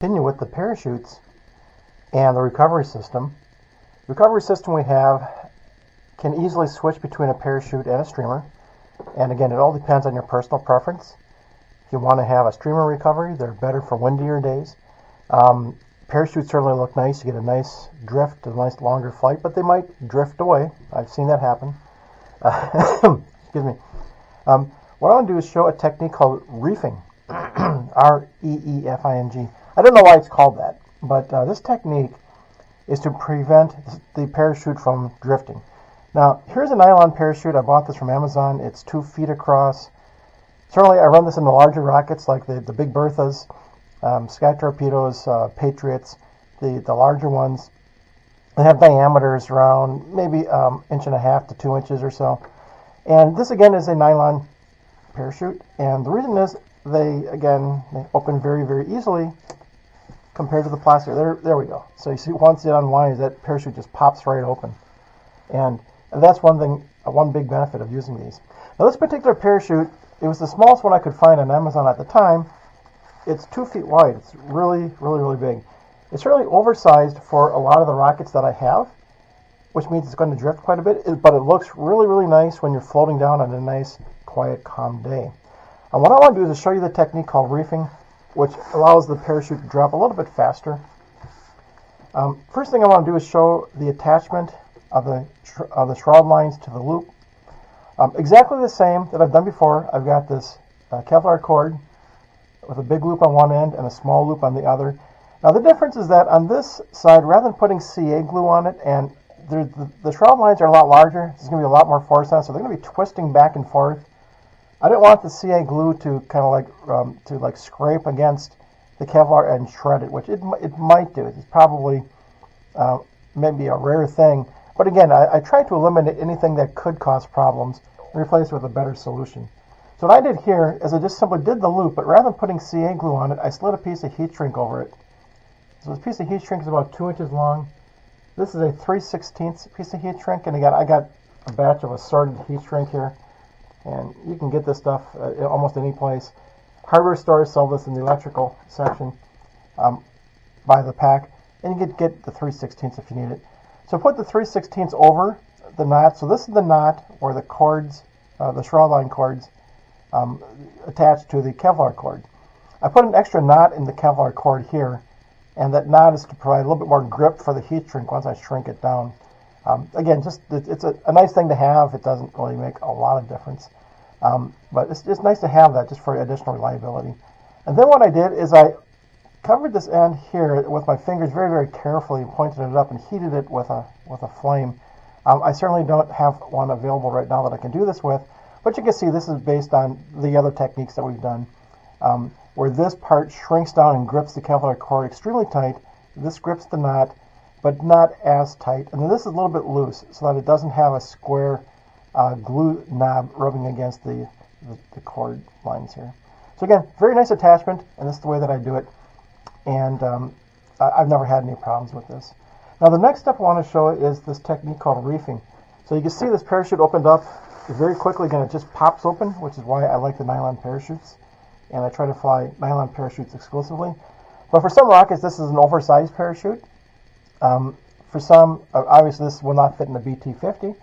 Continue with the parachutes and the recovery system. The recovery system we have can easily switch between a parachute and a streamer. And again, it all depends on your personal preference. If you want to have a streamer recovery, they're better for windier days. Parachutes certainly look nice. You get a nice drift, a nice longer flight, but they might drift away. I've seen that happen. Excuse me. What I want to do is show a technique called reefing. R-E-E-F-I-N-G. I don't know why it's called that, but this technique is to prevent the parachute from drifting. Now, here's a nylon parachute. I bought this from Amazon. It's 2 feet across. Certainly, I run this in the larger rockets like the big Berthas, Sky Torpedoes, Patriots, the larger ones. They have diameters around maybe 1.5 to 2 inches or so. And this, again, is a nylon parachute. And the reason is they open very, very easily compared to the plastic. There we go. So you see, once it unwinds, that parachute just pops right open. And that's one big benefit of using these. Now, this particular parachute, it was the smallest one I could find on Amazon at the time. It's 2 feet wide. It's really, really, really big. It's really oversized for a lot of the rockets that I have, which means it's going to drift quite a bit, but it looks really, really nice when you're floating down on a nice, quiet, calm day. And what I want to do is show you the technique called reefing, which allows the parachute to drop a little bit faster. First thing I want to do is show the attachment of the shroud lines to the loop. Exactly the same that I've done before. I've got this Kevlar cord with a big loop on one end and a small loop on the other. Now the difference is that on this side, rather than putting CA glue on it, and the shroud lines are a lot larger, there's going to be a lot more force on it, so they're going to be twisting back and forth. I didn't want the CA glue to kind of like scrape against the Kevlar and shred it, which it might do. It's probably maybe a rare thing. But again, I tried to eliminate anything that could cause problems and replace it with a better solution. So what I did here is I just simply did the loop, but rather than putting CA glue on it, I slid a piece of heat shrink over it. So this piece of heat shrink is about 2 inches long. This is a 3/16 piece of heat shrink, and again, I got a batch of assorted heat shrink here. And you can get this stuff almost any place. Hardware stores sell this in the electrical section by the pack. And you can get the 3/16 if you need it. So put the 3/16 over the knot. So this is the knot where the cords, the shroud line cords, attached to the Kevlar cord. I put an extra knot in the Kevlar cord here. And that knot is to provide a little bit more grip for the heat shrink once I shrink it down. Again, it's a nice thing to have. It doesn't really make a lot of difference. But it's just nice to have that just for additional reliability. And then what I did is I covered this end here with my fingers very, very carefully, pointed it up and heated it with a flame. I certainly don't have one available right now that I can do this with, but you can see this is based on the other techniques that we've done, where this part shrinks down and grips the Kevlar cord extremely tight. This grips the knot, but not as tight. And then this is a little bit loose so that it doesn't have a square glue knob rubbing against the cord lines here. So again, very nice attachment, and this is the way that I do it. And I've never had any problems with this. Now the next step I want to show is this technique called reefing. So you can see this parachute opened up very quickly. Again, it just pops open, which is why I like the nylon parachutes. And I try to fly nylon parachutes exclusively. But for some rockets, this is an oversized parachute. For some, obviously this will not fit in the BT-50,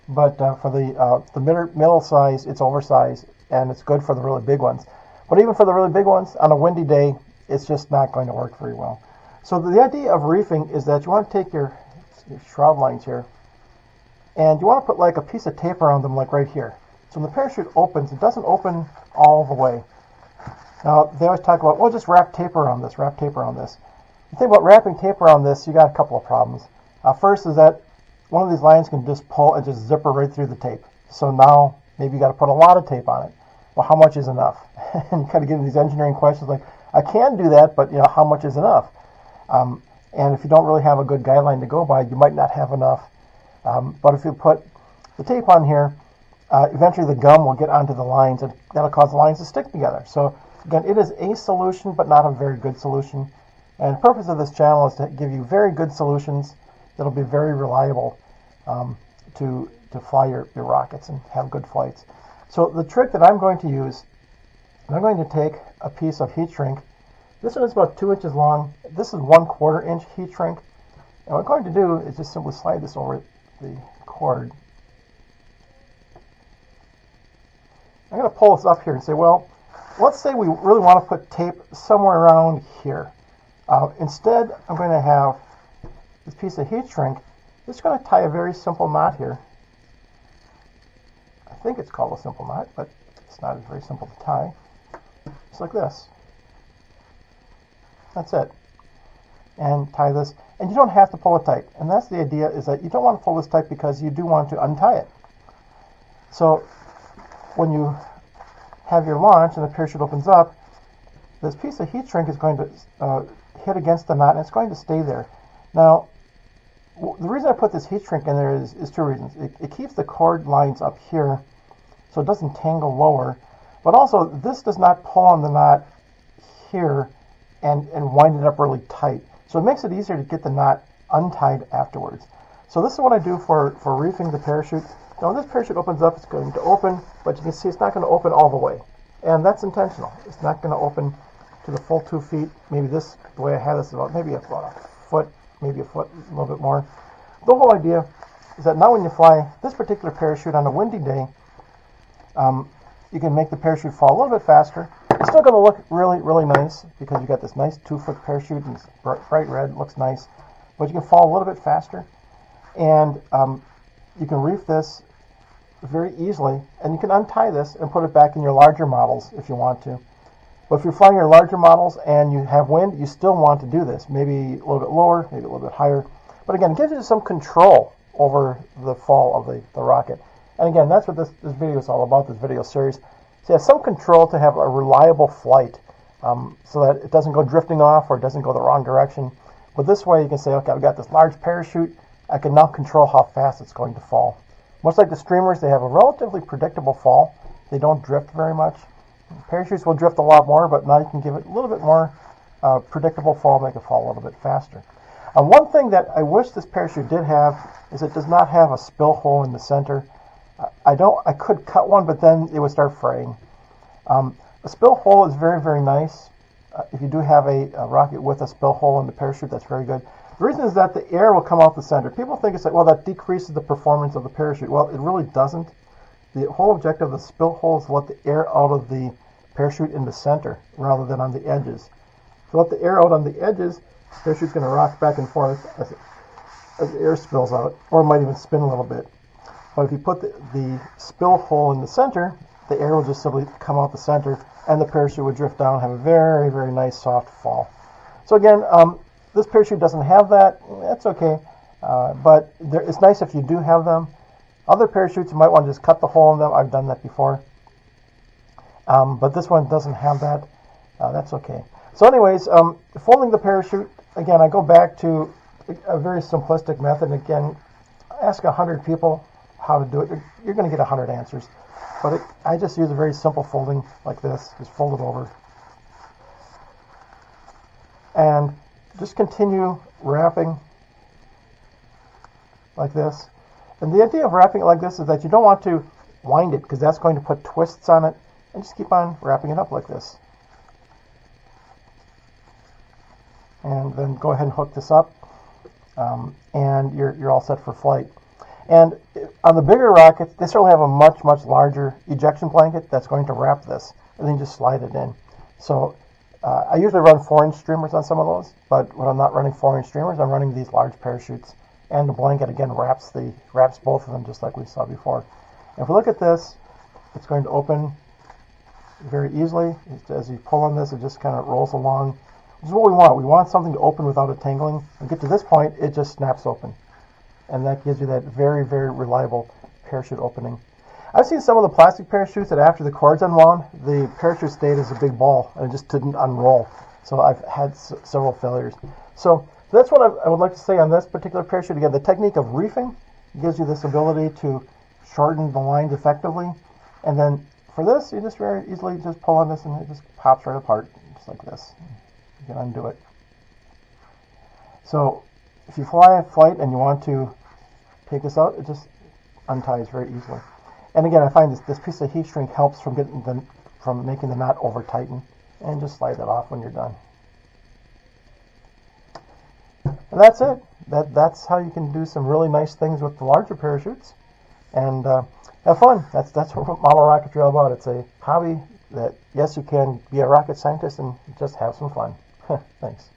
but for the middle size, it's oversized, and it's good for the really big ones. But even for the really big ones, on a windy day, it's just not going to work very well. So the idea of reefing is that you want to take your shroud lines here, and you want to put like a piece of tape around them, like right here. So when the parachute opens, it doesn't open all the way. Now, they always talk about, well, just wrap tape around this, wrap tape around this. The thing about wrapping tape around this, you got a couple of problems. First is that one of these lines can just pull and just zipper right through the tape. So now maybe you got to put a lot of tape on it. Well, how much is enough? And you kind of get into these engineering questions like, I can do that, but how much is enough? And if you don't really have a good guideline to go by, you might not have enough. But if you put the tape on here, eventually the gum will get onto the lines, and that'll cause the lines to stick together. So again, it is a solution, but not a very good solution. And the purpose of this channel is to give you very good solutions that'll be very reliable to fly your rockets and have good flights. So the trick that I'm going to use, I'm going to take a piece of heat shrink This one is about 2 inches long. This is 1/4 inch heat shrink. And what I'm going to do is just simply slide this over the cord. I'm going to pull this up here and say, well, let's say we really want to put tape somewhere around here. Instead, I'm going to have this piece of heat shrink. Just going to tie a very simple knot here. I think it's called a simple knot, but it's not very simple to tie. Just like this. That's it. And tie this. And you don't have to pull it tight. And that's the idea, is that you don't want to pull this tight because you do want to untie it. So when you have your launch and the parachute opens up, this piece of heat shrink is going to hit against the knot, and it's going to stay there. Now, the reason I put this heat shrink in there is 2 reasons. It keeps the cord lines up here so it doesn't tangle lower, but also this does not pull on the knot here and wind it up really tight. So it makes it easier to get the knot untied afterwards. So this is what I do for reefing the parachute. Now when this parachute opens up, it's going to open, but you can see it's not going to open all the way. And that's intentional. It's not going to open to the full 2 feet. Maybe this, the way I have this, is about maybe about a foot, maybe a foot, a little bit more. The whole idea is that now when you fly this particular parachute on a windy day, you can make the parachute fall a little bit faster. It's still going to look really, really nice because you got this nice 2-foot parachute and it's bright red, looks nice. But you can fall a little bit faster, and you can reef this very easily, and you can untie this and put it back in your larger models if you want to. But if you're flying your larger models and you have wind, you still want to do this. Maybe a little bit lower, maybe a little bit higher. But again, it gives you some control over the fall of the rocket. And again, that's what this video is all about, this video series. So you have some control to have a reliable flight so that it doesn't go drifting off or it doesn't go the wrong direction. But this way you can say, okay, I've got this large parachute. I can now control how fast it's going to fall. Much like the streamers, they have a relatively predictable fall. They don't drift very much. Parachutes will drift a lot more, but now you can give it a little bit more predictable fall, make it fall a little bit faster. One thing that I wish this parachute did have is it does not have a spill hole in the center. I could cut one, but then it would start fraying. A spill hole is very, very nice. If you do have a rocket with a spill hole in the parachute, that's very good. The reason is that the air will come out the center. People think it's like, well, that decreases the performance of the parachute. Well, it really doesn't. The whole objective of the spill hole is to let the air out of the parachute in the center rather than on the edges. If you let the air out on the edges, the parachute's going to rock back and forth as the air spills out, or it might even spin a little bit. But if you put the spill hole in the center, the air will just simply come out the center, and the parachute would drift down and have a very, very nice soft fall. So again, this parachute doesn't have that. That's okay, but it's nice if you do have them. Other parachutes, you might want to just cut the hole in them. I've done that before. But this one doesn't have that. That's okay. So anyways, folding the parachute, again, I go back to a very simplistic method. Again, ask 100 people how to do it. You're going to get 100 answers. But I just use a very simple folding like this. Just fold it over. And just continue wrapping like this. And the idea of wrapping it like this is that you don't want to wind it because that's going to put twists on it. And just keep on wrapping it up like this. And then go ahead and hook this up. And you're all set for flight. And on the bigger rockets, they certainly have a much, much larger ejection blanket that's going to wrap this. And then just slide it in. So I usually run 4-inch streamers on some of those. But when I'm not running 4-inch streamers, I'm running these large parachutes. And the blanket, again, wraps both of them just like we saw before. And if we look at this, it's going to open very easily. As you pull on this, it just kind of rolls along. This is what we want. We want something to open without it tangling. When we get to this point, it just snaps open. And that gives you that very, very reliable parachute opening. I've seen some of the plastic parachutes that after the cord's unwound, the parachute stayed as a big ball and it just didn't unroll. So I've had several failures. So that's what I would like to say on this particular parachute. Again, the technique of reefing gives you this ability to shorten the lines effectively. And then for this, you just very easily just pull on this and it just pops right apart, just like this. You can undo it. So if you fly a flight and you want to take this out, it just unties very easily. And again, I find this piece of heat shrink helps from making the knot over tighten. And just slide that off when you're done. And that's it. That's how you can do some really nice things with the larger parachutes. And have fun. That's what model rocketry is all about. It's a hobby that, yes, you can be a rocket scientist and just have some fun. Thanks.